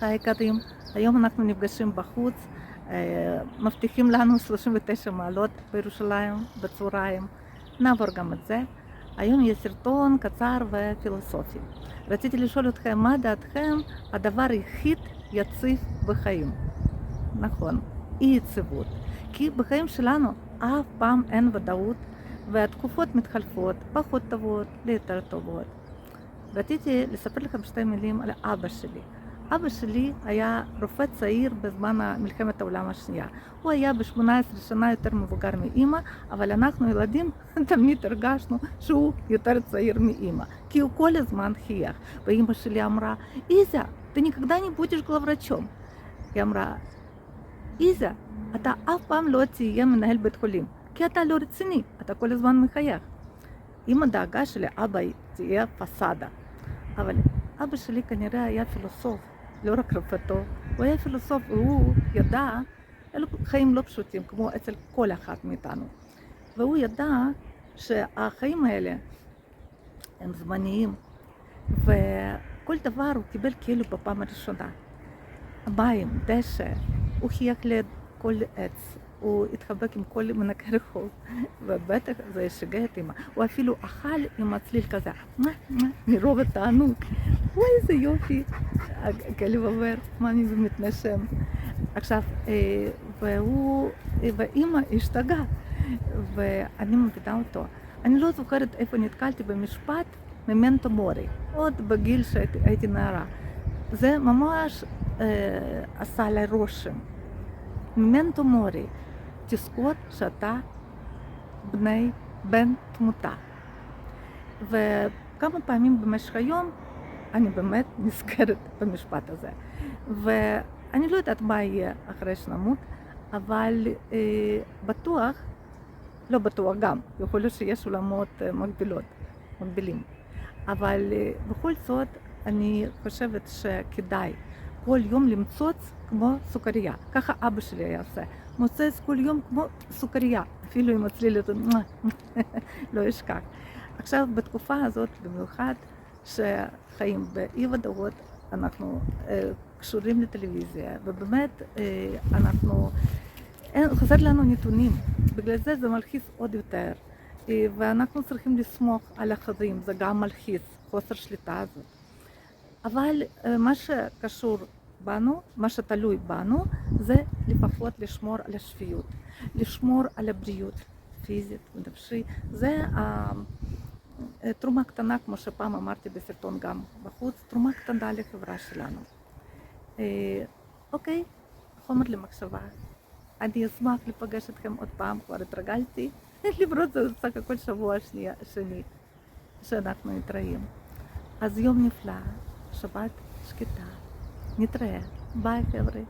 היי יקרים, היום אנחנו נפגשים בחוץ, מבטיחים לנו 39 מעלות בירושלים בצהריים, נעבור גם את זה. היום יהיה סרטון קצר ופילוסופי. רציתי לשאול אתכם, מה דעתכם הדבר היחיד יציב בחיים? נכון, אי יציבות. כי בחיים שלנו אף פעם אין ודאות, והתקופות מתחלפות, פחות טובות ליותר טובות. רציתי לספר לכם שתי מילים על אבא שלי. אבא שלי היה רופא צעיר בזמן מלחמת העולם השנייה. הוא היה ב-18 שנה יותר מבוגר מאמא, אבל אנחנו ילדים תמיד הרגשנו שהוא יותר צעיר מאמא, כי הוא כל הזמן חייך. ואמא שלי אמרה, איזה, אתה никогда не будешь главврачом. היא אמרה, איזה, אתה אף פעם לא תהיה מנהל בית חולים, כי אתה לא רציני, אתה כל הזמן מחייך. אמא דאגה שלאבא תהיה פסאדה. אבל אבא שלי כנראה היה פילוסוף, לא רק רופא טוב, הוא היה פילוסוף והוא ידע, אלו חיים לא פשוטים כמו אצל כל אחת מאיתנו. והוא ידע שהחיים האלה הם זמניים, וכל דבר הוא קיבל כאילו בפעם הראשונה. מים, דשא, הוא חייך לכל עץ, הוא התחבק עם כל מנקי רחוב, ובטח זה שיגע את אמא. הוא אפילו אכל עם הצליל כזה, מרוב התענוג. וואי, איזה יופי. הכלב עובר, מה אני מתנשם. עכשיו, ואמא השתגעה, ואני מבינה אותו. אני לא זוכרת איפה נתקלתי במשפט ממנטו מורי, עוד בגיל שהייתי נערה. זה ממש עשה עליי רושם. ממנטו מורי, תזכור שאתה בן תמותה. וכמה פעמים במשך היום אני באמת נזכרת במשפט הזה. ואני לא יודעת מה יהיה אחרי שנמות, אבל בטוח, לא בטוח גם, יכול להיות שיש עולמות מקבילים. אבל בכל זאת אני חושבת שכדאי כל יום למצוץ כמו סוכריה. ככה אבא שלי היה עושה. מוצץ כל יום כמו סוכריה. אפילו עם הצליל אותו, לא אשכח. עכשיו, בתקופה הזאת, במיוחד שחיים באי ודאות, אנחנו קשורים לטלוויזיה, ובאמת חסר לנו נתונים. בגלל זה מלחיץ עוד יותר. ואנחנו צריכים לסמוך על אחרים, זה גם מלחיץ, חוסר שליטה הזאת. אבל מה שקשור בנו, מה שתלוי בנו, זה לפחות לשמור על השפיות, לשמור על הבריאות פיזית ונפשית. זה תרומה קטנה, כמו שפעם אמרתי בסרטון גם בחוץ, תרומה קטנה לחברה שלנו. אוקיי, חומר למחשבה. אני אשמח לפגש אתכם עוד פעם, כבר התרגלתי, למרות זה סך הכל שבוע שני שאנחנו נתראים. אז יום נפלא, שבת שקטה, נתראה, ביי חבר'ה.